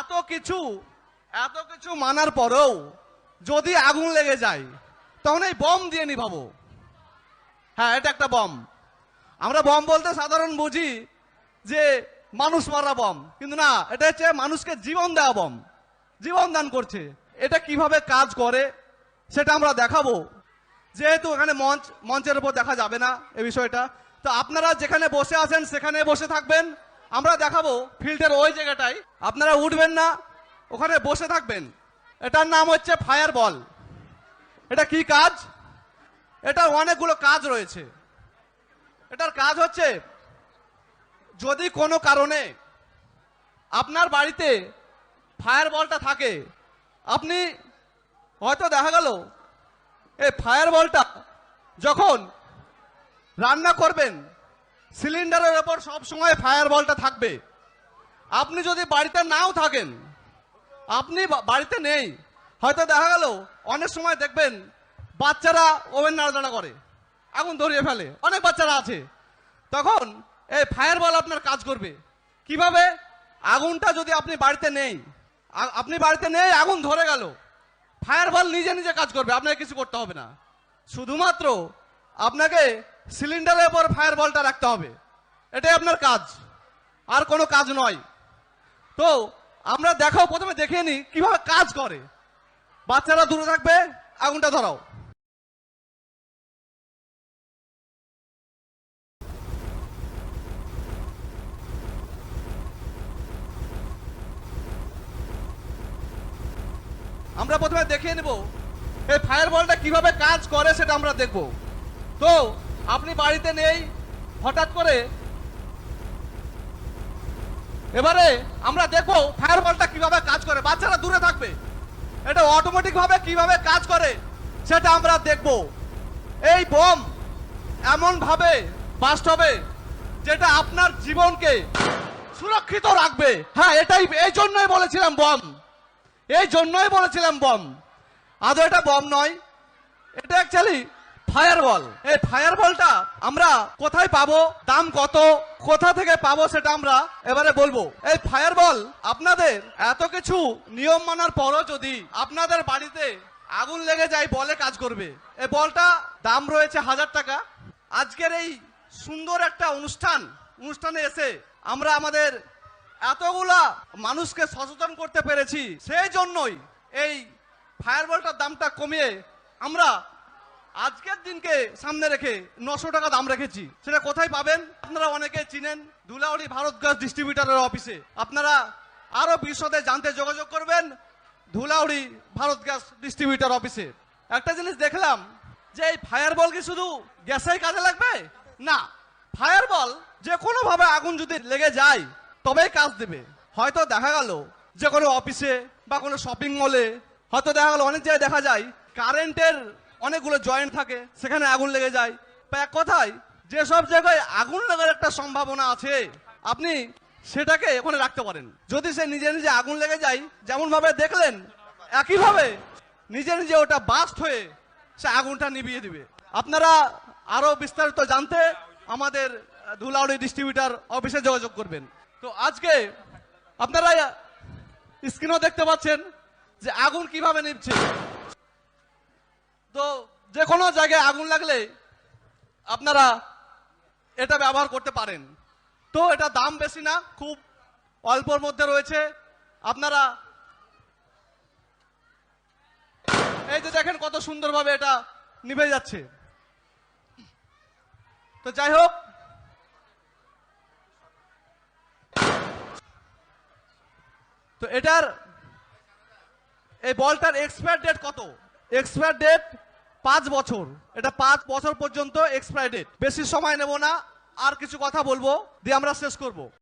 এত কিছু মানার পরেও যদি আগুন লেগে যায় তখন এই বম দিয়ে নিভাবো। হ্যাঁ, এটা একটা বম। আমরা বম বলতে সাধারণ বুঝি যে মানুষ মারা বম, কিন্তু না, এটা হচ্ছে মানুষকে জীবন দেওয়া বম, জীবন দান করছে। এটা কিভাবে কাজ করে সেটা আমরা দেখাবো। যেহেতু এখানে মঞ্চের উপর দেখা যাবে না এই বিষয়টা, তো আপনারা যেখানে বসে আছেন সেখানে বসে থাকবেন। আমরা দেখাবো ফিল্ডের ওই জায়গাটায়, আপনারা উঠবেন না, ওখানে বসে থাকবেন। এটার নাম হচ্ছে ফায়ার বল। এটা কি কাজ? এটা অনেকগুলো কাজ রয়েছে। এটার কাজ হচ্ছে, যদি কোনো কারণে আপনার বাড়িতে ফায়ার বলটা থাকে, আপনি হয়তো দেখা গেল এই ফায়ার বলটা যখন রান্না করবেন সিলিন্ডারের ওপর সব সময় ফায়ার বলটা থাকবে। আপনি যদি বাড়িতে নাও থাকেন, আপনি বাড়িতে নেই, হয়তো দেখা গেল অনেক সময় দেখবেন বাচ্চারা ওভেন নাড়াচাড়া করে, আগুন ধরিয়ে ফেলে, অনেক বাচ্চারা আছে। তখন এই ফায়ার বল আপনার কাজ করবে কিভাবে? আগুনটা যদি আপনি বাড়িতে নেই, আগুন ধরে গেল, ফায়ার বল নিজে নিজে কাজ করবে, আপনাকে কিছু করতে হবে না। শুধুমাত্র আপনাকে সিলিন্ডারের উপর ফায়ার বলটা রাখতে হবে, এটাই আপনার কাজ, আর কোনো কাজ নয়। তো আমরা প্রথমে দেখিয়ে নিই কিভাবে কাজ করে। বাচ্চারা দূরে থাকবে, আগুনটা ধরাও। আমরা প্রথমে দেখিয়ে নেব এই ফায়ার বলটা কিভাবে কাজ করে, সেটা আমরা দেখব। তো আপনি বাড়িতে নেই, হঠাৎ করে এবারে আমরা দেখবো ফায়ার বলটা কিভাবে কাজ করে। বাচ্চারা দূরে থাকবে, এটা অটোমেটিক ভাবে কিভাবে কাজ করে সেটা আমরা দেখব। এই বম এমন ভাবে বাস্ট হবে যেটা আপনার জীবনকে সুরক্ষিত রাখবে। হ্যাঁ, এই জন্যই বলেছিলাম বম। আদৌ এটা বম নয়, এটা অ্যাকচুয়ালি ফায়ার বল। এই ফায়ার বলটা আমরা কোথায় পাবো, দাম কত, কোথা থেকে পাবো, সেটা আমরা এবারে বলবো। এই ফায়ার বল আপনাদের এত কিছু নিয়ম মানার পরও যদি আপনাদের বাড়িতে আগুন লেগে যায়, বলে কাজ করবে। এই বলটা দাম রয়েছে 1000 টাকা। আজকের এই সুন্দর একটা অনুষ্ঠানে এসে আমরা আমাদের এতগুলা মানুষকে সচেতন করতে পেরেছি, সেই জন্যই এই ফায়ার বলটার দামটা কমিয়ে আমরা আজকের দিনকে সামনে রেখে 900 টাকা দাম রেখেছি। সেটা কোথায় পাবেন? আপনারা অনেকে চিনেন, ধুলাউড়ি ভারত গ্যাস ডিস্ট্রিবিউটরের অফিসে। আপনারা আরো বিশদে জানতে যোগাযোগ করবেন ধুলাউড়ি ভারত গ্যাস ডিস্ট্রিবিউটর অফিসে। একটা জিনিস দেখলাম যে এই ফায়ার বল কি শুধু গ্যাসেই কাজে লাগবে? না, ফায়ার বল যে কোনো ভাবে আগুন যদি লেগে যায় তবেই কাজ দেবে। হয়তো দেখা গেল যে কোনো অফিসে বা কোনো শপিং মলে, হয়তো দেখা গেল অনেক জায়গায় দেখা যায় কারেন্টের অনেকগুলো জয়েন্ট থাকে, সেখানে আগুন লেগে যায়। এক কথায় যেসব জায়গায় আগুন লাগার একটা সম্ভাবনা আছে, আপনি সেটাকে ওখানে রাখতে পারেন। যদি সে নিজে নিজে আগুন লেগে যায়, যেমন ভাবে দেখলেন, একইভাবে নিজে নিজে ওটা বাস্ট হয়ে সে আগুনটা নিভিয়ে দিবে। আপনারা আরো বিস্তারিত জানতে আমাদের ধুলাউড়ি ডিস্ট্রিবিউটর অফিসে যোগাযোগ করবেন। তো আজকে আপনারা স্ক্রিনও দেখতে পাচ্ছেন যে আগুন কিভাবে নিভছে। তো যে কোনো জায়গায় আগুন লাগলে আপনারা এটা ব্যবহার করতে পারেন। তো এটা দাম বেশি না, খুব অল্পর মধ্যে রয়েছে। আপনারা এই যে দেখেন কত সুন্দরভাবে এটা নিভে যাচ্ছে। তো যাই হোক, তো এটার এই বলটার এক্সপায়ার ডেট কত? এক্সপায়ার ডেট 5 বছর। এটা 5 বছর পর্যন্ত এক্সপায়ার ডেট। বেশি সময় নেব না, আর কিছু কথা বলবো দিয়ে আমরা শেষ করব।